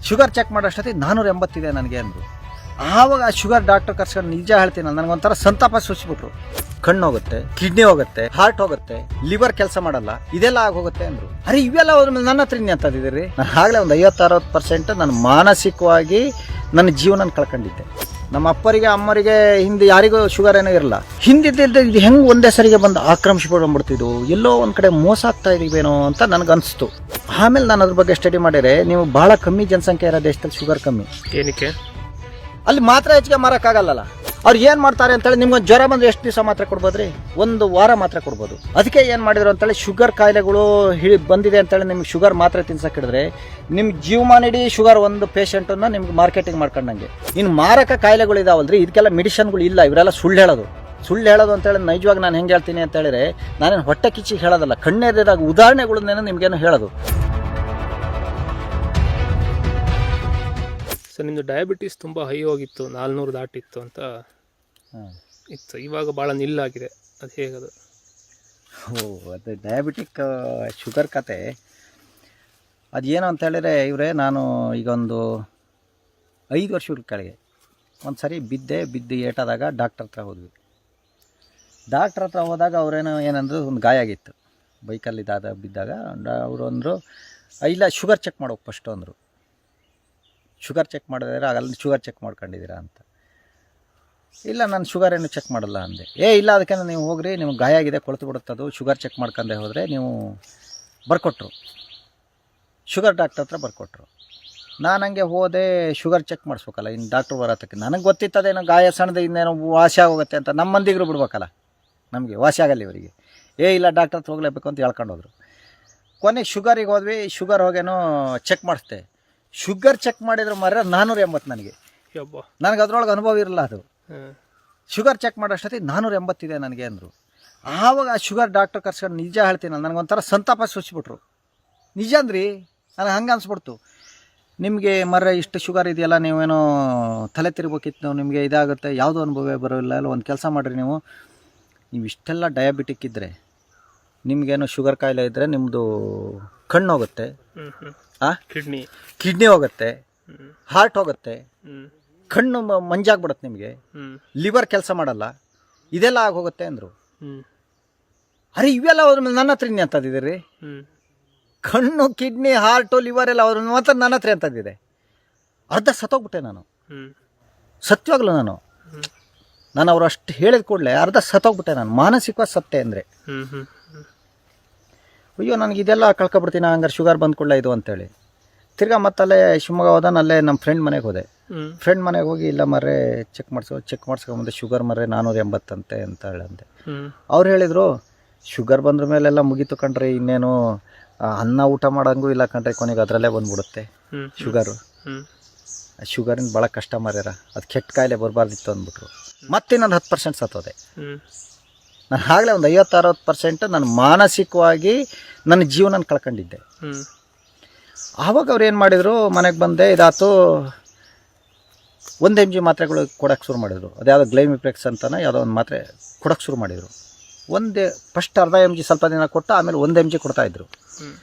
Sugar check ಮಾಡೋಷ್ಟೊತ್ತಿಗೆ 480 ಇದೆ ನನಗೆ ಅಂದರು. ಆವಾಗ ಆ ಶುಗರ್ ಡಾಕ್ಟರ್ ಕರ್ಸ್ಕೊಂಡು ನಿಜ ಹೇಳ್ತೀನಿ, ನನಗೊಂಥರ ಸಂತಾಪ ಸೂಚಿಸ್ಬಿಟ್ರು. ಕಣ್ಣು ಹೋಗುತ್ತೆ, ಕಿಡ್ನಿ ಹೋಗುತ್ತೆ, ಹಾರ್ಟ್ ಹೋಗುತ್ತೆ, ಲಿವರ್ ಕೆಲಸ ಮಾಡಲ್ಲ, ಇದೆಲ್ಲ ಆಗೋಗುತ್ತೆ ಅಂದ್ರು. ಅರೆ ಇವೆಲ್ಲ ಹೋದ್ರ ಮೇಲೆ ನನ್ನ ಹತ್ರ ಅಂತಂದಿದ್ದೀರಿ. ನಾನು ಆಗಲೇ ಒಂದು 50-60% ನಾನು ಮಾನಸಿಕವಾಗಿ ನನ್ನ ಜೀವನ ಕಳ್ಕೊಂಡಿದ್ದೆ. ನಮ್ಮ ಅಪ್ಪರಿಗೆ ಅಮ್ಮರಿಗೆ ಹಿಂದೆ ಯಾರಿಗೂ ಶುಗರ್ ಏನೋ ಇರಲ್ಲ. ಹಿಂದಿದ್ದ ಇದು ಹೆಂಗೆ ಒಂದೇ ಸರಿಗೆ ಬಂದು ಆಕ್ರಮಿಸ್ಬಿಡ್ಬಿಡ್ತಿದ್ವು, ಎಲ್ಲೋ ಒಂದು ಕಡೆ ಮೋಸ ಆಗ್ತಾ ಇದೀವೇನೋ ಅಂತ ನನಗನ್ನಿಸ್ತು. ಆಮೇಲೆ ನಾನು ಅದ್ರ ಬಗ್ಗೆ ಸ್ಟಡಿ ಮಾಡಿದರೆ, ನೀವು ಭಾಳ ಕಮ್ಮಿ ಜನಸಂಖ್ಯೆ ಇರೋ ದೇಶದಲ್ಲಿ ಶುಗರ್ ಕಮ್ಮಿ. ಏನಕ್ಕೆ? ಅಲ್ಲಿ ಮಾತ್ರ ಹೆಚ್ಚಿಗೆ ಮಾರಕ್ಕಾಗಲ್ಲ. ಅವ್ರು ಏನು ಮಾಡ್ತಾರೆ ಅಂತೇಳಿ, ನಿಮ್ಗೊಂದು ಜ್ವರ ಬಂದರೆ ಎಷ್ಟು ದಿವಸ ಮಾತ್ರ ಕೊಡ್ಬೋದ್ರಿ? 1 ವಾರ ಮಾತ್ರ ಕೊಡ್ಬೋದು. ಅದಕ್ಕೆ ಏನು ಮಾಡಿದ್ರು ಅಂತೇಳಿ, ಶುಗರ್ ಕಾಯಿಲೆಗಳು ಬಂದಿದೆ ಅಂತೇಳಿ ನಿಮ್ಗೆ ಶುಗರ್ ಮಾತ್ರ ತಿನ್ಸಕ್ಕೆ ಹಿಡಿದ್ರೆ ನಿಮ್ಮ ಜೀವಮಾನ ಇಡೀ ಶುಗರ್ ಒಂದು ಪೇಷಂಟನ್ನು ನಿಮ್ಗೆ ಮಾರ್ಕೆಟಿಂಗ್ ಮಾಡ್ಕೊಂಡಂಗೆ. ಇನ್ನು ಮಾರಕ ಕಾಯಿಲೆಗಳು ಇದಾವಲ್ರಿ, ಇದಕ್ಕೆಲ್ಲ ಮೆಡಿಷನ್ಗಳು ಇಲ್ಲ. ಇವರೆಲ್ಲ ಸುಳ್ಳು ಹೇಳೋದು ಅಂತೇಳಿ ನೈಜವಾಗಿ ನಾನು ಹೆಂಗೆ ಹೇಳ್ತೀನಿ ಅಂತ ಹೇಳಿದ್ರೆ, ನಾನೇನು ಹೊಟ್ಟೆ ಕಿಚ್ಚಿಗೆ ಹೇಳೋದಲ್ಲ, ಕಣ್ಣೆರೆದಾಗ ಉದಾಹರಣೆಗಳನ್ನೇನೋ ನಿಮ್ಗೇನು ಹೇಳೋದು. ಸೊ ನಿಮ್ಮದು ಡಯಾಬಿಟೀಸ್ ತುಂಬ ಹೈ ಹೋಗಿತ್ತು, 400 ದಾಟಿತ್ತು ಅಂತ ಇತ್ತು. ಇವಾಗ ಭಾಳ ನಿಲ್ಲಾಗಿದೆ, ಅದು ಹೇಗದು? ಅದು ಡಯಾಬಿಟಿಕ್ ಶುಗರ್ ಕತೆ ಅದೇನು ಅಂತ ಹೇಳಿದ್ರೆ, ಇವರೇ ನಾನು ಈಗ ಒಂದು 5 ವರ್ಷಗಳ ಕೆಳಗೆ ಒಂದು ಸರಿ ಬಿದ್ದು ಏಟಾದಾಗ ಡಾಕ್ಟರ್ ಹತ್ರ ಹೋದ್ವಿ. ಡಾಕ್ಟರ್ ಹತ್ರ ಹೋದಾಗ ಏನಂದ್ರು, ಒಂದು ಗಾಯ ಆಗಿತ್ತು ಬೈಕಲ್ಲಿ ಬಿದ್ದಾಗ. ಅವರು ಅಂದರು, ಇಲ್ಲ ಶುಗರ್ ಚೆಕ್ ಮಾಡೋಕೆ ಫಸ್ಟು ಅಂದರು. ಶುಗರ್ ಚೆಕ್ ಮಾಡಿದ್ರೆ ಆಗಲ್ಲ, ಶುಗರ್ ಚೆಕ್ ಮಾಡ್ಕೊಂಡಿದ್ದೀರಾ ಅಂತ. ಇಲ್ಲ ನಾನು ಶುಗರ್ ಏನು ಚೆಕ್ ಮಾಡಲ್ಲ ಅಂದೆ. ಇಲ್ಲ ಅದಕ್ಕೆ ನೀವು ಹೋಗ್ರಿ, ನಿಮ್ಗೆ ಗಾಯ ಆಗಿದೆ, ಕೊಳ್ತು ಬಿಡುತ್ತದು, ಶುಗರ್ ಚೆಕ್ ಮಾಡ್ಕೊಂಡೆ ಹೋದರೆ ನೀವು ಬರ್ಕೊಟ್ರು. ಶುಗರ್ ಡಾಕ್ಟರ್ ಹತ್ರ ಬರ್ಕೊಟ್ರು. ನಾನು ಹಂಗೆ ಹೋದೆ, ಶುಗರ್ ಚೆಕ್ ಮಾಡಿಸ್ಬೇಕಲ್ಲ, ಇನ್ನು ಡಾಕ್ಟ್ರು ಬರೋತಕ್ಕೆ ನನಗೆ ಗೊತ್ತಿತ್ತದೇನೋ ಗಾಯ ಸಣ್ಣದು, ಇನ್ನೇನೋ ವಾಸಿ ಆಗೋಗುತ್ತೆ ಅಂತ. ನಮ್ಮ ಮಂದಿಗರು ಬಿಡ್ಬೇಕಲ್ಲ, ನಮಗೆ ವಾಸಿ ಆಗಲ್ಲ ಇವರಿಗೆ. ಇಲ್ಲ ಡಾಕ್ಟರ್ ಹತ್ರ ಹೋಗ್ಲೇಬೇಕು ಅಂತ ಹೇಳ್ಕೊಂಡು ಹೋದ್ರು. ಕೊನೆಗೆ ಶುಗರಿಗೆ ಹೋದ್ವಿ. ಶುಗರ್ ಹೋಗೇನೋ ಚೆಕ್ ಮಾಡಿಸ್ದೆ. ಶುಗರ್ ಚೆಕ್ ಮಾಡಿದ್ರೆ ಮಾರ 480 ನನಗೆ. ನನಗೆ ಅದ್ರೊಳಗೆ ಅನುಭವ ಇರಲ್ಲ. ಅದು ಶುಗರ್ ಚೆಕ್ ಮಾಡೋಷ್ಟೊತ್ತಿಗೆ 480 ಇದೆ ನನಗೆ ಅಂದರು. ಆವಾಗ ಆ ಶುಗರ್ ಡಾಕ್ಟರ್ ಕರ್ಸ್ಕೊಂಡು ನಿಜ ಹೇಳ್ತೀನಿ, ನನಗೊಂಥರ ಸಂತಾಪ ಸೂಚಿಸ್ಬಿಟ್ರು. ನಿಜ ಅಂದ್ರಿ, ನನಗೆ ಹಂಗೆ ಅನ್ಸ್ಬಿಡ್ತು. ನಿಮಗೆ ಇಷ್ಟು ಶುಗರ್ ಇದೆಯಲ್ಲ, ನೀವೇನೋ ತಲೆ ತಿರ್ಬೇಕಿತ್ತು, ನಿಮಗೆ ಇದಾಗುತ್ತೆ, ಯಾವುದೋ ಅನುಭವ ಬರೋಲ್ಲ. ಒಂದು ಕೆಲಸ ಮಾಡಿರಿ, ನೀವು ಇಷ್ಟೆಲ್ಲ ಡಯಾಬಿಟಿಕ್ ಇದ್ದರೆ, ನಿಮಗೇನು ಶುಗರ್ ಕಾಯಿಲೆ ಇದ್ದರೆ ನಿಮ್ಮದು ಕಣ್ಣು ಹೋಗುತ್ತೆ, ಕಿಡ್ನಿ ಹೋಗುತ್ತೆ, ಹಾರ್ಟ್ ಹೋಗುತ್ತೆ, ಕಣ್ಣು ಮಂಜಾಗ್ಬಿಡುತ್ತೆ, ನಿಮಗೆ ಲಿವರ್ ಕೆಲಸ ಮಾಡಲ್ಲ, ಇದೆಲ್ಲ ಆಗೋಗುತ್ತೆ ಅಂದರು. ಅರೆ ಇವೆಲ್ಲ ಹೋದ್ರ ಮೇಲೆ ನನ್ನ ಹತ್ರ ಅಂತಂದಿದ್ದೀರಿ. ಕಣ್ಣು, ಕಿಡ್ನಿ, ಹಾರ್ಟು, ಲಿವರ್ ಎಲ್ಲ ಅವ್ರ ಮಾತ್ರ ನನ್ನ ಹತ್ರ ಅಂತಂದಿದೆ. ಅರ್ಧ ಸತ್ತೋಗ್ಬಿಟ್ಟೆ ನಾನು, ಸತ್ಯವಾಗ್ಲೂ ನಾನು ಅವ್ರು ಅಷ್ಟು ಹೇಳಿದ ಕೂಡಲೇ ಅರ್ಧ ಸತ್ತೋಗ್ಬಿಟ್ಟೆ ನಾನು, ಮಾನಸಿಕವಾಗಿ ಸತ್ತೆ ಅಂದರೆ. ಅಯ್ಯೋ ನನಗೆ ಇದೆಲ್ಲ ಕಳ್ಕೊಬಿಡ್ತೀನಿ, ಹಂಗಾರೆ ಶುಗರ್ ಬಂದ ಕೂಡಲೇ ಇದು ಅಂತೇಳಿ ತಿರ್ಗಾ ಮತ್ತಲ್ಲೇ ಶಿವಮೊಗ್ಗ ಹೋದ. ಅಲ್ಲೇ ನಮ್ಮ ಫ್ರೆಂಡ್ ಮನೆಗೆ ಹೋದೆ. ಫ್ರೆಂಡ್ ಮನೆಗೆ ಹೋಗಿ, ಇಲ್ಲ ಮರ್ರೆ ಚೆಕ್ ಮಾಡಿಸ್ಕೊಂಬಂದೆ, ಶುಗರ್ 480 ಅಂತೆ ಅಂತ ಹೇಳಂತೆ. ಅವ್ರು ಹೇಳಿದರು, ಶುಗರ್ ಬಂದ್ರ ಮೇಲೆಲ್ಲ ಮುಗೀತು ಕಣ್ರಿ, ಇನ್ನೇನು ಅನ್ನ ಊಟ ಮಾಡೋಂಗೂ ಇಲ್ಲ ಕಣ್ರಿ, ಕೊನೆಗೆ ಅದರಲ್ಲೇ ಬಂದ್ಬಿಡುತ್ತೆ ಶುಗರು. ಶುಗರಿಂದ ಭಾಳ ಕಷ್ಟ ಮಾರ್ಯಾರ, ಅದು ಕೆಟ್ಟ ಕಾಯಿಲೆ ಬರಬಾರ್ದಿತ್ತು ಅಂದ್ಬಿಟ್ರು. ಮತ್ತೆ ನಾನು 10% ಸತ್ತೋದೆ. ನಾನು ಆಗಲೇ ಒಂದು 50-60% ನಾನು ಮಾನಸಿಕವಾಗಿ ನನ್ನ ಜೀವನ ಕಳ್ಕೊಂಡಿದ್ದೆ. ಆವಾಗ ಅವ್ರು ಏನು ಮಾಡಿದರು, ಮನೆಗೆ ಬಂದೆ, ಇದಾಯ್ತು, 1 mg ಮಾತ್ರೆಗಳು ಕೊಡೋಕ್ಕೆ ಶುರು ಮಾಡಿದರು. ಅದ್ಯಾವುದೋ ಗ್ಲೈಮಿಪ್ಲೆಕ್ಸ್ ಅಂತಾನೆ ಯಾವುದೋ ಒಂದು ಮಾತ್ರೆ ಕೊಡೋಕ್ಕೆ ಶುರು ಮಾಡಿದರು. ಫಸ್ಟ್ ಅರ್ಧ mg ಸ್ವಲ್ಪ ದಿನ ಕೊಟ್ಟು, ಆಮೇಲೆ 1 mg ಕೊಡ್ತಾಯಿದ್ರು.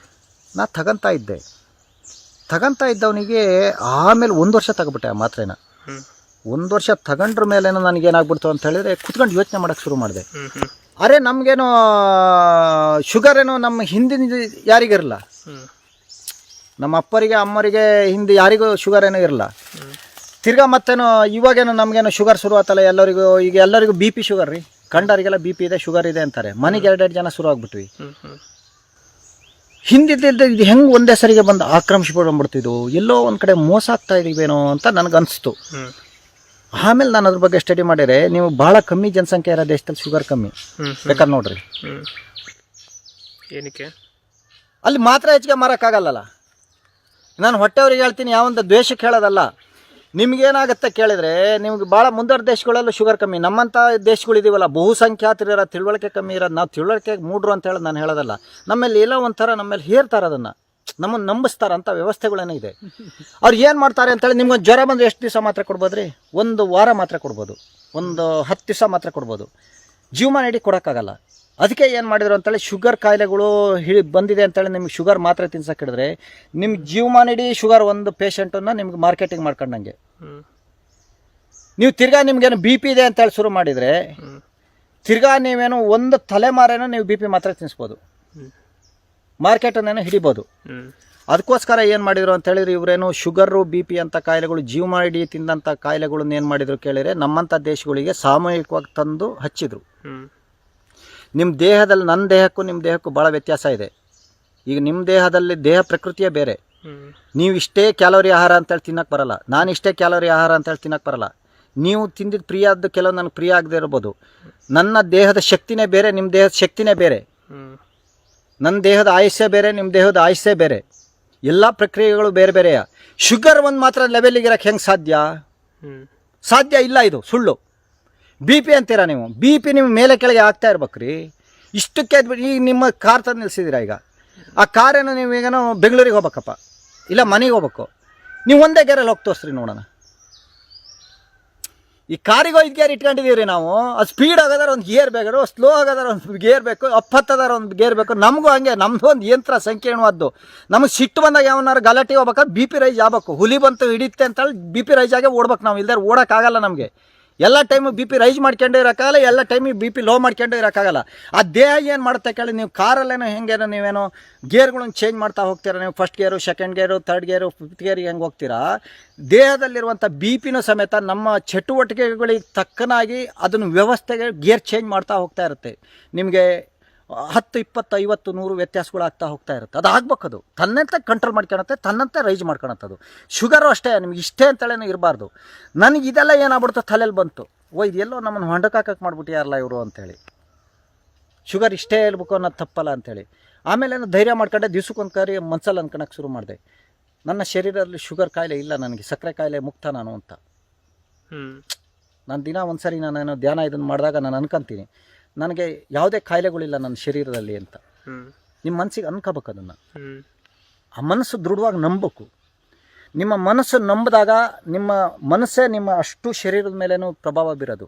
ನಾನು ತಗೊಂತಾ ಇದ್ದವನಿಗೆ ಆಮೇಲೆ 1 ವರ್ಷ ತಗೊಬಿಟ್ಟೆ ಆ ಮಾತ್ರೆನ. 1 ವರ್ಷ ತಗೊಂಡ್ರ ಮೇಲೇನೋ ನನಗೇನಾಗ್ಬಿಡ್ತು ಅಂತ ಹೇಳಿದ್ರೆ, ಕುತ್ಕೊಂಡು ಯೋಚನೆ ಮಾಡೋಕ್ಕೆ ಶುರು ಮಾಡಿದೆ. ಅರೆ ನಮಗೇನೋ ಶುಗರ್ ಏನೋ ನಮ್ಮ ಹಿಂದಿನ ಯಾರಿಗಿರಲ್ಲ, ನಮ್ಮ ಅಪ್ಪರಿಗೆ ಅಮ್ಮರಿಗೆ ಹಿಂದೆ ಯಾರಿಗೂ ಶುಗರ್ ಏನೋ ಇರಲ್ಲ. ತಿರ್ಗಾ ಮತ್ತೇನೋ ಇವಾಗೇನೋ ನಮಗೇನೋ ಶುಗರ್ ಶುರು ಆತಲ್ಲ ಎಲ್ಲರಿಗೂ. ಈಗ ಎಲ್ಲರಿಗೂ BP ಶುಗರ್ ರೀ, ಕಂಡವರಿಗೆಲ್ಲ BP ಇದೆ, ಶುಗರ್ ಇದೆ ಅಂತಾರೆ. ಮನೆಗೆ 2 ಜನ ಶುರು ಆಗ್ಬಿಟ್ವಿ. ಹಿಂದಿದ್ದ ಇದು ಹೆಂಗೆ ಒಂದೇ ಸರಿಗೆ ಬಂದು ಆಕ್ರಮಿಸ್ಬಿಡ್ಬಿಡ್ತಿದ್ವು, ಎಲ್ಲೋ ಒಂದು ಕಡೆ ಮೋಸ ಆಗ್ತಾ ಇದೀವೇನೋ ಅಂತ ನನಗನ್ನಿಸ್ತು. ಆಮೇಲೆ ನಾನು ಅದ್ರ ಬಗ್ಗೆ ಸ್ಟಡಿ ಮಾಡಿದರೆ, ನೀವು ಭಾಳ ಕಮ್ಮಿ ಜನಸಂಖ್ಯೆ ಇರೋ ದೇಶದಲ್ಲಿ ಶುಗರ್ ಕಮ್ಮಿ. ಬೇಕಾದ್ರೆ ನೋಡ್ರಿ, ಏನಕ್ಕೆ? ಅಲ್ಲಿ ಮಾತ್ರ ಹೆಚ್ಚಿಗೆ ಮಾರಕ್ಕಾಗಲ್ಲ. ನಾನು ಹೊಟ್ಟೆವ್ರಿಗೆ ಹೇಳ್ತೀನಿ, ಯಾವಂತ ದ್ವೇಷಕ್ಕೆ ಹೇಳೋದಲ್ಲ. ನಿಮ್ಗೇನಾಗುತ್ತೆ ಕೇಳಿದರೆ, ನಿಮ್ಗೆ ಭಾಳ ಮುಂದರ ದೇಶಗಳಲ್ಲೂ ಶುಗರ್ ಕಮ್ಮಿ. ನಮ್ಮಂಥ ದೇಶಗಳಿದ್ದೀವಲ್ಲ, ಬಹುಸಂಖ್ಯಾತರಿರೋ ತಿಳುವಳಿಕೆ ಕಮ್ಮಿ ಇರೋದು, ನಾವು ತಿಳುವಳಿಕೆ ಮೂಡ್ರು ಅಂತ ಹೇಳೋದು ನಾನು ಹೇಳೋದಲ್ಲ. ನಮ್ಮಲ್ಲಿ ಎಲ್ಲ ಒಂಥರ ನಮ್ಮಲ್ಲಿ ಹೇರ್ತಾರೆ, ಅದನ್ನು ನಮ್ಮನ್ನು ನಂಬಿಸ್ತಾರೆ ಅಂತ ವ್ಯವಸ್ಥೆಗಳೇನೇ ಇದೆ. ಅವ್ರು ಏನು ಮಾಡ್ತಾರೆ ಅಂತೇಳಿ, ನಿಮ್ಗೊಂದು ಜ್ವರ ಬಂದರೆ ಎಷ್ಟು ದಿವಸ ಮಾತ್ರ ಕೊಡ್ಬೋದ್ರಿ? 1 ವಾರ ಮಾತ್ರ ಕೊಡ್ಬೋದು, ಒಂದು 10 ದಿವಸ ಮಾತ್ರ ಕೊಡ್ಬೋದು. ಜೀವಮಾನ ಇಡೀ ಕೊಡೋಕ್ಕಾಗಲ್ಲ. ಅದಕ್ಕೆ ಏನು ಮಾಡಿದ್ರು ಅಂತೇಳಿ ಶುಗರ್ ಕಾಯಿಲೆಗಳು ಬಂದಿದೆ ಅಂತೇಳಿ ನಿಮ್ಗೆ ಶುಗರ್ ಮಾತ್ರೆ ತಿನ್ಸಕ್ಕೆ ಹಿಡಿದ್ರೆ ನಿಮ್ಗೆ ಜೀವಮಾನ ಇಡೀ ಶುಗರ್ ಒಂದು ಪೇಷಂಟನ್ನು ನಿಮ್ಗೆ ಮಾರ್ಕೆಟಿಂಗ್ ಮಾಡ್ಕೊಂಡಂಗೆ. ನೀವು ತಿರ್ಗಾ ನಿಮ್ಗೇನು ಬಿ ಪಿ ಇದೆ ಅಂತೇಳಿ ಶುರು ಮಾಡಿದರೆ ತಿರ್ಗಾ ನೀವೇನು ಒಂದು ತಲೆಮಾರೇನೋ ನೀವು ಬಿ ಪಿ ಮಾತ್ರೆ ತಿನ್ನಿಸ್ಬೋದು, ಮಾರ್ಕೆಟನ್ನೇನೋ ಹಿಡಿಬೋದು. ಅದಕ್ಕೋಸ್ಕರ ಏನು ಮಾಡಿದ್ರು ಅಂತ ಹೇಳಿದ್ರೆ ಇವರೇನು ಶುಗರು ಬಿ ಪಿ ಅಂತ ಕಾಯಿಲೆಗಳು ಜೀವಮಾನ ಇಡೀ ತಿಂದಂಥ ಕಾಯಿಲೆಗಳನ್ನ ಏನು ಮಾಡಿದ್ರು ಕೇಳಿದರೆ ನಮ್ಮಂಥ ದೇಶಗಳಿಗೆ ಸಾಮೂಹಿಕವಾಗಿ ತಂದು ಹಚ್ಚಿದ್ರು. ನಿಮ್ಮ ದೇಹದಲ್ಲಿ ನನ್ನ ದೇಹಕ್ಕೂ ನಿಮ್ಮ ದೇಹಕ್ಕೂ ಭಾಳ ವ್ಯತ್ಯಾಸ ಇದೆ. ಈಗ ನಿಮ್ಮ ದೇಹದಲ್ಲಿ ದೇಹ ಪ್ರಕೃತಿಯೇ ಬೇರೆ. ನೀವು ಇಷ್ಟೇ ಕ್ಯಾಲೋರಿ ಆಹಾರ ಅಂತೇಳಿ ತಿನ್ನಕ್ಕೆ ಬರಲ್ಲ, ನಾನು ಇಷ್ಟೇ ಕ್ಯಾಲೋರಿ ಆಹಾರ ಅಂತೇಳಿ ತಿನ್ನಕ್ಕೆ ಬರಲ್ಲ. ನೀವು ತಿಂದಿದ್ದು ಪ್ರಿಯ ಆದ್ದು ಕೆಲವು ನನಗೆ ಪ್ರಿಯ ಆಗದೆ ಇರ್ಬೋದು. ನನ್ನ ದೇಹದ ಶಕ್ತಿನೇ ಬೇರೆ, ನಿಮ್ಮ ದೇಹದ ಶಕ್ತಿನೇ ಬೇರೆ. ನನ್ನ ದೇಹದ ಆಯುಷ್ಯ ಬೇರೆ, ನಿಮ್ಮ ದೇಹದ ಆಯುಷ್ಯ ಬೇರೆ. ಎಲ್ಲ ಪ್ರಕ್ರಿಯೆಗಳು ಬೇರೆ ಬೇರೆಯ. ಶುಗರ್ ಒಂದು ಮಾತ್ರ ಲೆವೆಲಿಗೆ ಇರೋಕ್ಕೆ ಹೆಂಗೆ ಸಾಧ್ಯ ಇಲ್ಲ, ಇದು ಸುಳ್ಳು. ಬಿ ಪಿ ಅಂತೀರಾ ನೀವು, ಬಿ ಪಿ ನಿಮ್ಮ ಮೇಲೆ ಕೆಳಗೆ ಆಗ್ತಾ ಇರ್ಬೇಕ್ರಿ. ಇಷ್ಟಕ್ಕೆ ಈಗ ನಿಮ್ಮ ಕಾರ್ ತಂದು ನಿಲ್ಸಿದ್ದೀರಾ, ಈಗ ಆ ಕಾರೇನೋ ನೀವು ಈಗೇನೋ ಬೆಂಗಳೂರಿಗೆ ಹೋಗ್ಬೇಕಪ್ಪ, ಇಲ್ಲ ಮನೆಗೆ ಹೋಗ್ಬೇಕು, ನೀವು ಒಂದೇ ಗೇರಲ್ಲಿ ಹೋಗಿ ತೋರಿಸ್ರಿ ನೋಡೋಣ. ಈ ಕಾರಿಗೆ 5 ಗೇರ್ ಇಟ್ಕೊಂಡಿದ್ದೀವಿ ನಾವು. ಅದು ಸ್ಪೀಡ್ ಆಗೋದಾರ ಒಂದು ಗೇರ್ ಬೇಕು, ಸ್ಲೋ ಆಗೋದಾರ ಒಂದು ಗೇರ್ ಬೇಕು, ಅಪ್ಪತ್ತದಾರ ಒಂದು ಗೇರ್ ಬೇಕು. ನಮಗೂ ಹಂಗೆ, ನಮ್ಮದು ಒಂದು ಯಂತ್ರ ಸಂಕೀರ್ಣವಾದ್ದು. ನಮಗೆ ಸಿಟ್ಟು ಬಂದಾಗ ಯಾವನಾರು ಗಲಾಟೆ ಹೋಗ್ಬೇಕಾದ್ರೆ ಬಿ ಪಿ ರೈಸ್ ಆಗಬೇಕು. ಹುಲಿ ಬಂತು ಹಿಡಿಯುತ್ತೆ ಅಂತೇಳಿ ಬಿ ಪಿ ರೈಸ್ ಆಗೇ ಓಡ್ಬೇಕು ನಾವು, ಇಲ್ದಾರೆ ಓಡೋಕ್ಕಾಗಲ್ಲ ನಮಗೆ. ಎಲ್ಲ ಟೈಮು ಬಿ ಪಿ ರೈಸ್ ಮಾಡ್ಕೊಂಡು ಇರೋಕ್ಕಾಗಲ್ಲ, ಎಲ್ಲ ಟೈಮಿಗೆ ಬಿ ಪಿ ಲೋ ಮಾಡ್ಕೊಂಡು ಇರೋಕ್ಕಾಗಲ್ಲ. ಆ ದೇಹ ಏನು ಮಾಡುತ್ತೆ ಕೇಳಿ, ನೀವು ಕಾರಲ್ಲೇನೋ ಹೆಂಗೇನೋ ನೀವೇನೋ ಗೇರ್ಗಳನ್ನು ಚೇಂಜ್ ಮಾಡ್ತಾ ಹೋಗ್ತೀರಾ. ನೀವು ಫಸ್ಟ್ ಗೇರು, ಸೆಕೆಂಡ್ ಗೇರು, ಥರ್ಡ್ ಗೇರು, ಫಿಫ್ತ್ ಗೇರಿಗೆ ಹೆಂಗೆ ಹೋಗ್ತೀರಾ, ದೇಹದಲ್ಲಿರುವಂಥ ಬಿ ಪಿನೂ ಸಮೇತ ನಮ್ಮ ಚಟುವಟಿಕೆಗಳಿಗೆ ತಕ್ಕನಾಗಿ ಅದನ್ನು ವ್ಯವಸ್ಥೆಗೆ ಗೇರ್ ಚೇಂಜ್ ಮಾಡ್ತಾ ಹೋಗ್ತಾ ಇರುತ್ತೆ. ನಿಮಗೆ 10, 20, 50, 100 ವ್ಯತ್ಯಾಸಗಳಾಗ್ತಾ ಹೋಗ್ತಾ ಇರುತ್ತೆ. ಅದು ಆಗ್ಬೇಕದು ತನ್ನಂತೆ ಕಂಟ್ರೋಲ್ ಮಾಡ್ಕೊಳತ್ತೆ, ತನ್ನಂತೆ ರೈಸ್ ಮಾಡ್ಕೊಳತ್ತದು. ಶುಗರು ಅಷ್ಟೇ, ನಿಮ್ಗೆ ಇಷ್ಟೇ ಅಂತೇಳೇನೋ ಇರಬಾರ್ದು. ನನಗೆ ಇದೆಲ್ಲ ಏನಾಗ್ಬಿಡ್ತು ತಲೆಯಲ್ಲಿ ಬಂತು, ಇದೆಲ್ಲೋ ನಮ್ಮನ್ನು ಹೊಂಡಕ್ಕಾಕಕ್ಕೆ ಮಾಡ್ಬಿಟ್ಟಿಯಾರಲ್ಲ ಇವರು ಅಂತೇಳಿ. ಶುಗರ್ ಇಷ್ಟೇ ಹೇಳ್ಬೇಕು ಅನ್ನೋದು ತಪ್ಪಲ್ಲ ಅಂಥೇಳಿ. ಆಮೇಲೆ ಧೈರ್ಯ ಮಾಡ್ಕೊಂಡೆ ದಿವ್ಸಕ್ಕೊಂದು ಕರಿ ಮನ್ಸಲ್ಲಿ ಅನ್ಕೊಳಕ್ಕೆ ಶುರು ಮಾಡಿದೆ. ನನ್ನ ಶರೀರದಲ್ಲಿ ಶುಗರ್ ಕಾಯಿಲೆ ಇಲ್ಲ, ನನಗೆ ಸಕ್ಕರೆ ಕಾಯಿಲೆ ಮುಕ್ತ ನಾನು ಅಂತ. ನಾನು ದಿನ ಒಂದು ಸರಿ ನಾನು ಧ್ಯಾನ ಇದನ್ನು ಮಾಡಿದಾಗ ನಾನು ಅನ್ಕೊಂತೀನಿ ನನಗೆ ಯಾವುದೇ ಕಾಯಿಲೆಗಳಿಲ್ಲ ನನ್ನ ಶರೀರದಲ್ಲಿ ಅಂತ. ನಿಮ್ಮ ಮನಸ್ಸಿಗೆ ಅನ್ಕೋಬೇಕು ಅದನ್ನು. ಆ ಮನಸ್ಸು ದೃಢವಾಗಿ ನಂಬಬೇಕು. ನಿಮ್ಮ ಮನಸ್ಸು ನಂಬಿದಾಗ ನಿಮ್ಮ ಮನಸ್ಸೇ ನಿಮ್ಮ ಅಷ್ಟು ಶರೀರದ ಮೇಲೇನೂ ಪ್ರಭಾವ ಬೀರೋದು.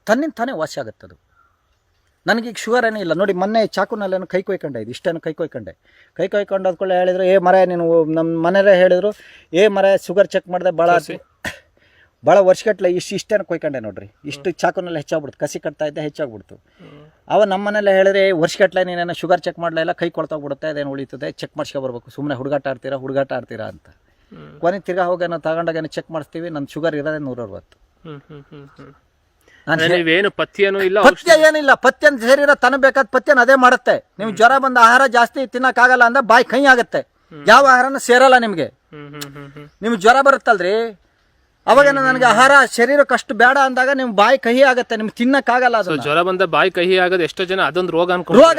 ತನ್ನಿಂದ ತಾನೇ ವಾಸಿ ಆಗುತ್ತದು. ನನಗೀಗ ಶುಗರ್ ಏನೂ ಇಲ್ಲ ನೋಡಿ. ಮೊನ್ನೆ ಚಾಕುನಲ್ಲೇನು ಕೈ ಕೊಯ್ಕೊಂಡೆ, ಇದು ಇಷ್ಟೇನು ಕೈ ಕೊಯ್ಕೊಂಡು ಅದ್ಕೊಳ್ಳೆ ಹೇಳಿದ್ರು, ಮರ ನೀನು ನಮ್ಮ ಮನೆಯಲ್ಲೇ ಹೇಳಿದ್ರು, ಮರ ಶುಗರ್ ಚೆಕ್ ಮಾಡಿದೆ ಭಾಳ ವರ್ಷಗಟ್ಟಲೆ ಇಷ್ಟೇನು ಕೊಯ್ಕೊಂಡೆ ನೋಡ್ರಿ. ಇಷ್ಟು ಚಾಕುನಲ್ಲಿ ಹೆಚ್ಚಾಗ್ಬಿಡ್ತು, ಕಸಿ ಕಟ್ತಾ ಇದ್ದೆ ಹೆಚ್ಚಾಗ್ಬಿಡ್ತು. ನಮ್ಮ ಮನೆಯಲ್ಲೇ ಹೇಳಿದ್ರೆ ವರ್ಷಗಟ್ಟಲೆ ನೀನೇನೋ ಶುಗರ್ ಚೆಕ್ ಮಾಡಲಿಲ್ಲ, ಕೈ ಕೊಳ್ತೋಗ್ಬಿಡುತ್ತೆ, ಅದೇನು ಉಳಿತದೆ, ಚೆಕ್ ಮಾಡಿಸ್ಕೊಬರ್ಬೇಕು, ಸುಮ್ಮನೆ ಹುಡುಗಾಟ ಆಡ್ತೀರಾ ಅಂತ. ಕೊನೆ ತಿರ್ಗಾ ಹೋಗೇನೋ ತಗೊಂಡಾಗೇನೋ ಚೆಕ್ ಮಾಡಿಸ್ತೀವಿ, ನನ್ನ ಶುಗರ್ ಇರೋದೇ 160. ಪಥ್ಯ ಏನಿಲ್ಲ, ಪಥ್ಯನ ಶರೀರ ತನ ಬೇಕಾದ ಪಥ್ಯನ ಅದೇ ಮಾಡುತ್ತೆ. ನೀವು ಜ್ವರ ಬಂದ ಆಹಾರ ಜಾಸ್ತಿ ತಿನ್ನಕ್ಕಾಗಲ್ಲ ಅಂದ್ರೆ ಬಾಯಿ ಕಹಿ ಆಗುತ್ತೆ, ಯಾವ ಆಹಾರನೂ ಸೇರಲ್ಲ ನಿಮಗೆ. ನಿಮ್ಗೆ ಜ್ವರ ಬರುತ್ತಲ್ರಿ, ಅವಾಗೇನೋ ನನಗೆ ಆಹಾರ ಶರೀರಕ್ಕೆ ಅಷ್ಟು ಬೇಡ ಅಂದಾಗ ನಿಮ್ ಬಾಯಿ ಕಹಿ ಆಗುತ್ತೆ, ನಿಮ್ಗೆ ತಿನ್ನಕ್ಕಾಗಲ್ಲ. ಅದು ಜ್ವರ ಬಂದ ಬಾಯಿ ಕಹಿ ಆಗೋದು ಎಷ್ಟೋ ಜನ ಅದೊಂದು ರೋಗ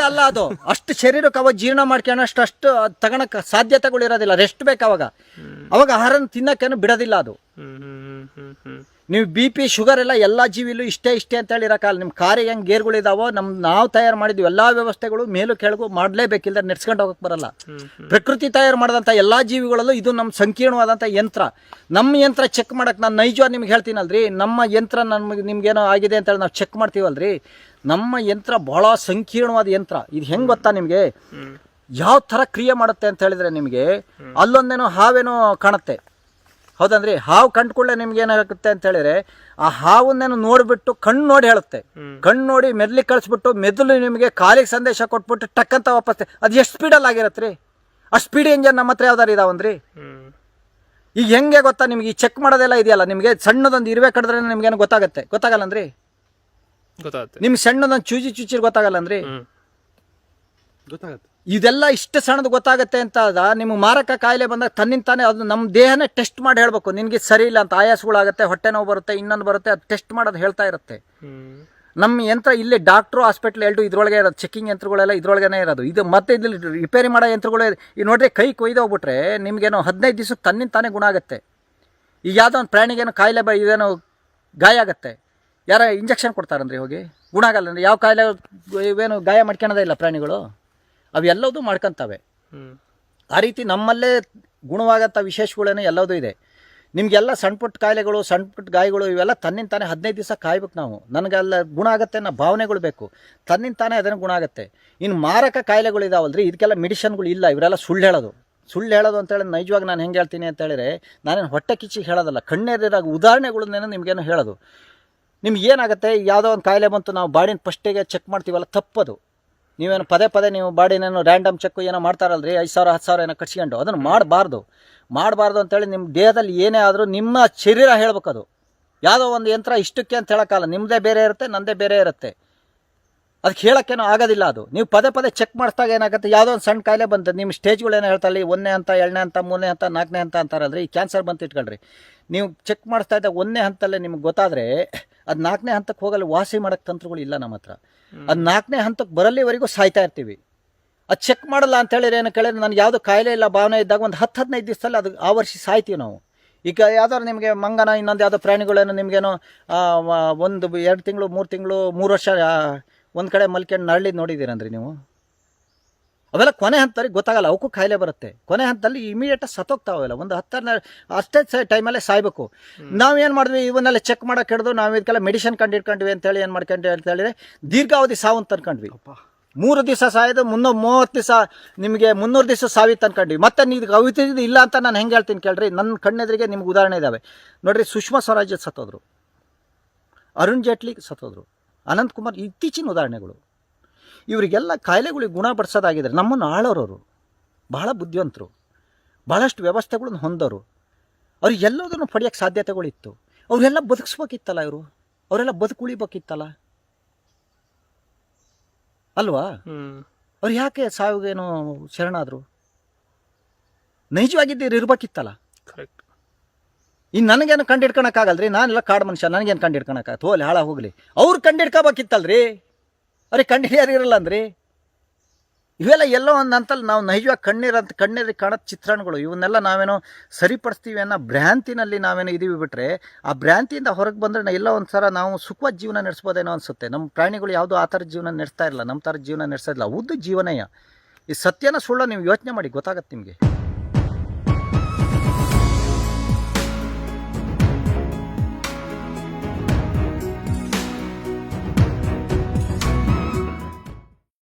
ಅಲ್ಲ, ಅದು ಅಷ್ಟು ಶರೀರಕ್ಕೆ ಅವಾಗ ಜೀರ್ಣ ಮಾಡ್ಕೊಳ್ಳೋಷ್ಟು ಅಷ್ಟು ತಗೊಳಕ್ ಸಾಧ್ಯತೆಗಳು ಇರೋದಿಲ್ಲ. ರೆಸ್ಟ್ ಬೇಕು ಅವಾಗ ಆಹಾರನ ತಿನ್ನಕ್ಕೇನು ಬಿಡೋದಿಲ್ಲ ಅದು. ನೀವು ಬಿ ಪಿ ಶುಗರ್ ಎಲ್ಲ ಜೀವಿಲು ಇಷ್ಟೇ ಅಂತ ಹೇಳಿ ಇರೋಕ್ಕಲ್ಲ. ನಿಮ್ಮ ಕಾರಿಗೆ ಹೆಂಗೆ ಗೇರ್ಗಳಿದಾವೋ ನಾವು ತಯಾರು ಮಾಡಿದ್ವಿ ಎಲ್ಲ ವ್ಯವಸ್ಥೆಗಳು ಮೇಲೂ ಕೆಳಗೂ ಮಾಡಲೇಬೇಕಿಲ್ಲ, ನೆಡ್ಸ್ಕೊಂಡು ಹೋಗಕ್ಕೆ ಬರಲ್ಲ. ಪ್ರಕೃತಿ ತಯಾರು ಮಾಡಿದಂಥ ಎಲ್ಲ ಜೀವಿಗಳಲ್ಲೂ ಇದು ನಮ್ಮ ಸಂಕೀರ್ಣವಾದಂಥ ಯಂತ್ರ. ನಮ್ಮ ಯಂತ್ರ ಚೆಕ್ ಮಾಡಕ್ಕೆ ನಾನು ನೈಜವಾಗಿ ನಿಮ್ಗೆ ಹೇಳ್ತೀನಲ್ರಿ, ನಮ್ಮ ಯಂತ್ರ ನಿಮ್ಗೇನೋ ಆಗಿದೆ ಅಂತೇಳಿ ನಾವು ಚೆಕ್ ಮಾಡ್ತೀವಲ್ರಿ, ನಮ್ಮ ಯಂತ್ರ ಬಹಳ ಸಂಕೀರ್ಣವಾದ ಯಂತ್ರ. ಇದು ಹೆಂಗೆ ಗೊತ್ತಾ ನಿಮಗೆ, ಯಾವ ಥರ ಕ್ರಿಯೆ ಮಾಡುತ್ತೆ ಅಂತ ಹೇಳಿದ್ರೆ ನಿಮಗೆ ಅಲ್ಲೊಂದೇನೋ ಹಾವೇನೋ ಕಾಣುತ್ತೆ, ಹೌದಂದ್ರಿ. ಹಾವು ಕಂಡುಕೊಳ್ಳೆ ನಿಮ್ಗೆ ಏನಾಗುತ್ತೆ ಅಂತ ಹೇಳಿದ್ರೆ ಆ ಹಾವನ್ನೇನು ನೋಡ್ಬಿಟ್ಟು ಕಣ್ಣು ನೋಡಿ ಹೇಳುತ್ತೆ, ಕಣ್ಣು ನೋಡಿ ಮೆದ್ಲಿಗೆ ಕಳಿಸ್ಬಿಟ್ಟು ಮೆದುಳು ನಿಮಗೆ ಕಾಲಿಗೆ ಸಂದೇಶ ಕೊಟ್ಬಿಟ್ಟು ಟಕ್ಕಂತ ವಾಪಸ್. ಅದು ಎಷ್ಟು ಸ್ಪೀಡಲ್ಲಿ ಆಗಿರತ್ತೆ ರೀ, ಆ ಸ್ಪೀಡ್ ಇಂಜನ್ ನಮ್ಮ ಹತ್ರ ಯಾವ್ದಾರು ಇದಾವನ್ರಿ. ಈಗ ಹೆಂಗೆ ಗೊತ್ತಾ ನಿಮ್ಗೆ ಈ ಚೆಕ್ ಮಾಡೋದೆಲ್ಲ ಇದೆಯಲ್ಲ, ನಿಮಗೆ ಸಣ್ಣದೊಂದು ಇರುವೆ ಕಡಿದ್ರೆ ನಿಮ್ಗೇನು ಗೊತ್ತಾಗಲ್ಲನ್ರಿ. ನಿಮ್ಗೆ ಸಣ್ಣದೊಂದು ಚೂಚಿರ್ ಗೊತ್ತಾಗಲ್ಲನ್ರಿ. ಇದೆಲ್ಲ ಇಷ್ಟು ಸಣ್ಣದು ಗೊತ್ತಾಗುತ್ತೆ ಅಂತ ನಿಮ್ಗೆ ಮಾರಕ ಕಾಯಿಲೆ ಬಂದಾಗ ತನ್ನಿಂದ ತಾನೇ ಅದು ನಮ್ಮ ದೇಹನೇ ಟೆಸ್ಟ್ ಮಾಡಿ ಹೇಳ್ಬೇಕು, ನಿನ್ಗೆ ಸರಿ ಇಲ್ಲ ಅಂತ. ಆಯಾಸಗಳಾಗುತ್ತೆ, ಹೊಟ್ಟೆ ನೋವು ಬರುತ್ತೆ, ಇನ್ನೊಂದು ಬರುತ್ತೆ, ಅದು ಟೆಸ್ಟ್ ಮಾಡೋದು ಹೇಳ್ತಾ ಇರುತ್ತೆ. ನಮ್ಮ ಯಂತ್ರ ಇಲ್ಲಿ ಡಾಕ್ಟ್ರು ಹಾಸ್ಪಿಟ್ಲ್ ಇದ್ರೊಳಗೆ ಇರೋದು, ಚೆಕಿಂಗ್ ಯಂತ್ರಗಳೆಲ್ಲ ಇದ್ರೊಳಗೇನೆ ಇರೋದು. ಇದು ಮತ್ತೆ ಇಲ್ಲಿ ರಿಪೇರಿ ಮಾಡೋ ಯಂತ್ರಗಳು ಈಗ ನೋಡ್ರಿ, ಕೈ ಕೊಯ್ದೋಗ್ಬಿಟ್ರೆ ನಿಮ್ಗೇನೋ 15 ದಿವಸಕ್ಕೆ ತನ್ನಿಂದ ತಾನೇ ಗುಣ ಆಗುತ್ತೆ. ಈಗ ಯಾವುದೋ ಒಂದು ಪ್ರಾಣಿಗೇನೋ ಕಾಯಿಲೆ ಇದೇನೋ ಗಾಯ ಆಗುತ್ತೆ, ಯಾರ ಇಂಜೆಕ್ಷನ್ ಕೊಡ್ತಾರಂದ್ರಿ, ಹೋಗಿ ಗುಣ ಆಗಲ್ಲಂದ್ರೆ. ಯಾವ ಕಾಯಿಲೆ ಇವೇನು ಗಾಯ ಮಾಡ್ಕೊಳೋದೇ ಇಲ್ಲ ಪ್ರಾಣಿಗಳು, ಅವೆಲ್ಲದೂ ಮಾಡ್ಕೊತವೆ. ಆ ರೀತಿ ನಮ್ಮಲ್ಲೇ ಗುಣವಾಗಂಥ ವಿಶೇಷಗಳೇನೋ ಎಲ್ಲದೂ ಇದೆ. ನಿಮಗೆಲ್ಲ ಸಣ್ಣ ಪುಟ್ಟ ಕಾಯಿಲೆಗಳು ಸಣ್ಣ ಪುಟ್ಟ ಗಾಯಗಳು ಇವೆಲ್ಲ ತನ್ನಿಂದ ತಾನೇ 15 ದಿವಸ ಕಾಯ್ಬೇಕು ನಾವು. ನನಗೆಲ್ಲ ಗುಣ ಆಗುತ್ತೆ ಅನ್ನೋ ಭಾವನೆಗಳು ಬೇಕು. ತನ್ನಿಂದ ತಾನೇ ಅದನ್ನು ಗುಣ ಆಗುತ್ತೆ. ಇನ್ನು ಮಾರಕ ಕಾಯಿಲೆಗಳು ಇದಾವಲ್ರಿ, ಇದಕ್ಕೆಲ್ಲ ಮೆಡಿಷನ್ಗಳು ಇಲ್ಲ. ಇವರೆಲ್ಲ ಸುಳ್ಳು ಹೇಳೋದು ಅಂತೇಳಿ ನೈಜವಾಗಿ ನಾನು ಹೆಂಗೆ ಹೇಳ್ತೀನಿ ಅಂತ ಹೇಳಿದ್ರೆ, ನಾನೇನು ಹೊಟ್ಟೆ ಕಿಚ್ಚಿ ಹೇಳೋದಲ್ಲ, ಕಣ್ಣೆದಿರಾಗ ಉದಾಹರಣೆಗಳನ್ನೇನೋ ನಿಮಗೇನು ಹೇಳೋದು. ನಿಮ್ಗೆ ಏನಾಗುತ್ತೆ, ಯಾವುದೋ ಒಂದು ಕಾಯಿಲೆ ಬಂತು, ನಾವು ಬಾಡಿನ ಫಸ್ಟಿಗೆ ಚೆಕ್ ಮಾಡ್ತೀವಲ್ಲ, ತಪ್ಪದು. ನೀವೇನು ಪದೇ ನೀವು ಬಾಡಿನೇನು ರ್ಯಾಂಡಮ್ ಚೆಕ್ ಏನೋ ಮಾಡ್ತಾರಲ್ರಿ, 5,000 10,000 ಏನೋ ಕಟ್ಸ್ಕೊಂಡು, ಅದನ್ನು ಮಾಡಬಾರ್ದು ಅಂತೇಳಿ ನಿಮ್ಮ ದೇಹದಲ್ಲಿ ಏನೇ ಆದರೂ ನಿಮ್ಮ ಶರೀರ ಹೇಳ್ಬೇಕದು. ಯಾವುದೋ ಒಂದು ಯಂತ್ರ ಇಷ್ಟಕ್ಕೆ ಅಂತ ಹೇಳೋಕ್ಕಲ್ಲ, ನಿಮ್ಮದೇ ಬೇರೆ ಇರುತ್ತೆ, ನನ್ನದೇ ಬೇರೆ ಇರುತ್ತೆ. ಅದಕ್ಕೆ ಹೇಳೋಕ್ಕೇನೋ ಆಗೋದಿಲ್ಲ. ಅದು ನೀವು ಪದೇ ಚೆಕ್ ಮಾಡಿಸಿದಾಗ ಏನಾಗುತ್ತೆ, ಯಾವುದೋ ಒಂದು ಸಣ್ಣ ಕಾಯಿಲೆ ಬಂತು, ನಿಮ್ಮ ಸ್ಟೇಜ್ಗಳೇನೋ ಹೇಳ್ತಾರಲ್ಲ, 1ನೇ ಹಂತ 2ನೇ ಹಂತ 3ನೇ ಹಂತ 4ನೇ ಹಂತ ಅಂತಾರಲ್ರಿ. ಈ ಕ್ಯಾನ್ಸರ್ ಬಂತು ಇಟ್ಕೊಳ್ರಿ, ನೀವು ಚೆಕ್ ಮಾಡಿಸ್ತಾ ಇದ್ದಾಗ 1ನೇ ಹಂತಲ್ಲೇ ನಿಮ್ಗೆ ಗೊತ್ತಾದರೆ ಅದು 4ನೇ ಹಂತಕ್ಕೆ ಹೋಗಲು ವಾಸಿ ಮಾಡೋಕ್ಕೆ ತಂತ್ರಗಳು ಇಲ್ಲ ನಮ್ಮ ಹತ್ರ. ಅದು 4ನೇ ಹಂತಕ್ಕೆ ಬರಲ್ಲಿವರೆಗೂ ಸಾಯ್ತಾ ಇರ್ತೀವಿ. ಅದು ಚೆಕ್ ಮಾಡಲ್ಲ ಅಂತ ಹೇಳಿದ್ರೆ ಏನು ಕೇಳಿದ್ರೆ, ನನಗೆ ಯಾವುದೋ ಕಾಯಿಲೆ ಇಲ್ಲ ಭಾವನೆ ಇದ್ದಾಗ ಒಂದು 10-15 ದಿವಸದಲ್ಲಿ ಅದು ಆವರಿಸಿ ಸಾಯ್ತೀವಿ ನಾವು. ಈಗ ಯಾವ್ದಾದ್ರು ನಿಮಗೆ ಮಂಗನ ಇನ್ನೊಂದು ಯಾವುದೋ ಪ್ರಾಣಿಗಳೇನೋ ನಿಮಗೇನೋ 1 2 ತಿಂಗಳು 3 ತಿಂಗಳು 3 ವರ್ಷ ಒಂದು ಕಡೆ ಮಲ್ಕೊಂಡು ನರಳಿದ್ದು ನೋಡಿದ್ದೀರಂದ್ರಿ ನೀವು? ಅವೆಲ್ಲ ಕೊನೆ ಹಂತರಿಗೆ ಗೊತ್ತಾಗಲ್ಲ, ಅವಕ್ಕೂ ಕಾಯಿಲೆ ಬರುತ್ತೆ. ಕೊನೆ ಹಂತದಲ್ಲಿ ಇಮಿಡಿಯೇಟಾಗಿ ಸತ್ತೋಗ್ತಾವೆಲ್ಲ. ಒಂದು 10 ಅಷ್ಟೇ ಟೈಮಲ್ಲೇ ಸಾಯ್ಬೇಕು. ನಾವೇನು ಮಾಡಿದ್ವಿ, ಇವನ್ನೆಲ್ಲ ಚೆಕ್ ಮಾಡೋಕೆ ಹಿಡಿದು ನಾವು ಇದಕ್ಕೆಲ್ಲ ಮೆಡಿಸಿನ್ ಕಂಡಿಡ್ಕೊಂಡ್ವಿ ಅಂತೇಳಿ ಏನು ಮಾಡ್ಕೊಂಡ್ವಿ ಅಂತ ಹೇಳಿದ್ರೆ, ದೀರ್ಘಾವಧಿ ಸಾವು ಅಂತ ಅನ್ಕೊಂಡ್ವಿ. 3 ದಿವಸ ಸಾಯೋದು, 330 ದಿವಸ ನಿಮಗೆ 300 ದಿವಸ ಸಾವಿತ್ತು ಅನ್ಕೊಂಡ್ವಿ. ಮತ್ತೆ ನೀವು ಅವಿತಿದ್ದು ಇಲ್ಲ ಅಂತ ನಾನು ಹೆಂಗೆ ಹೇಳ್ತೀನಿ ಕೇಳ್ರಿ. ನನ್ನ ಕಣ್ಣೆದುರಿಗೆ ನಿಮ್ಗೆ ಉದಾಹರಣೆ ಇದ್ದಾವೆ ನೋಡ್ರಿ. ಸುಷ್ಮಾ ಸ್ವರಾಜ್ ಸತ್ತೋದ್ರು, ಅರುಣ್ ಜೇಟ್ಲಿ ಸತ್ತೋದ್ರು, ಅನಂತ್ ಕುಮಾರ್ ಇತ್ತೀಚಿನ ಉದಾಹರಣೆಗಳು. ಇವರಿಗೆಲ್ಲ ಕಾಯಿಲೆಗಳಿಗೆ ಗುಣಪಡಿಸೋದಾಗಿದ್ದಾರೆ. ನಮ್ಮನ್ನು ಆಳೋರವರು ಬಹಳ ಬುದ್ಧಿವಂತರು, ಭಾಳಷ್ಟು ವ್ಯವಸ್ಥೆಗಳನ್ನು ಹೊಂದೋರು. ಅವ್ರಿಗೆ ಎಲ್ಲದನ್ನು ಪಡೆಯೋಕ್ಕೆ ಸಾಧ್ಯತೆಗಳಿತ್ತು. ಅವರೆಲ್ಲ ಬದುಕಿಸ್ಬೇಕಿತ್ತಲ್ಲ, ಅವರೆಲ್ಲ ಬದುಕುಳಿಬೇಕಿತ್ತಲ್ಲ ಅಲ್ವಾ? ಅವ್ರು ಯಾಕೆ ಸಾವಿಗೇನು ಶರಣಾದರು? ನೈಜವಾಗಿದ್ದೀರಿ ಇರ್ಬೇಕಿತ್ತಲ್ಲ. ಕರೆಕ್ಟ್. ಇನ್ನು ನನಗೇನು ಕಂಡಿಡ್ಕೊಳಕ್ಕಾಗಲ್ರಿ, ನಾನೆಲ್ಲ ಕಾಡು ಮನುಷ್ಯ, ನನಗೇನು ಕಂಡಿಡ್ಕೊಳಕ್ಕಾಗತ್ತೆ? ಹೋಲಿ ಹಾಳ ಹೋಗಲಿ. ಅವ್ರು ಕಂಡಿಡ್ಕೋಬೇಕಿತ್ತಲ್ರಿ, ಅವ್ರಿಗೆ ಕಂಡಿಡಿಯಾರು ಇರಲ್ಲ ಅಂದ್ರಿ. ಇವೆಲ್ಲ ಎಲ್ಲೋ ಒಂದು ಹಂತಲ್ಲಿ ನಾವು ನೈಜವಾಗಿ ಕಣ್ಣೀರಿಗೆ ಕಾಣೋ ಚಿತ್ರಣಗಳು. ಇವನ್ನೆಲ್ಲ ನಾವೇನೋ ಸರಿಪಡಿಸ್ತೀವಿ ಅನ್ನೋ ಭ್ರಾಂತಿನಲ್ಲಿ ನಾವೇನೋ ಇದೀವಿ ಬಿಟ್ಟರೆ, ಆ ಭ್ರಾಂತಿಯಿಂದ ಹೊರಗೆ ಬಂದರೆ ಎಲ್ಲ ಒಂಥರ ನಾವು ಸುಖವಾದ ಜೀವನ ನಡೆಸ್ಬೋದೇನೋ ಅನಿಸುತ್ತೆ. ನಮ್ಮ ಪ್ರಾಣಿಗಳು ಯಾವುದೋ ಆ ಥರದ ಜೀವನ ನಡೆಸ್ತಾ ಇರಲ್ಲ, ನಮ್ಮ ಥರದ ಜೀವನ ನಡೆಸ್ತಾ ಇಲ್ಲ. ಉದ್ದು ಜೀವನಯ್ಯ. ಈ ಸತ್ಯನ ಸುಳ್ಳು ನೀವು ಯೋಚನೆ ಮಾಡಿ, ಗೊತ್ತಾಗತ್ತೆ ನಿಮಗೆ.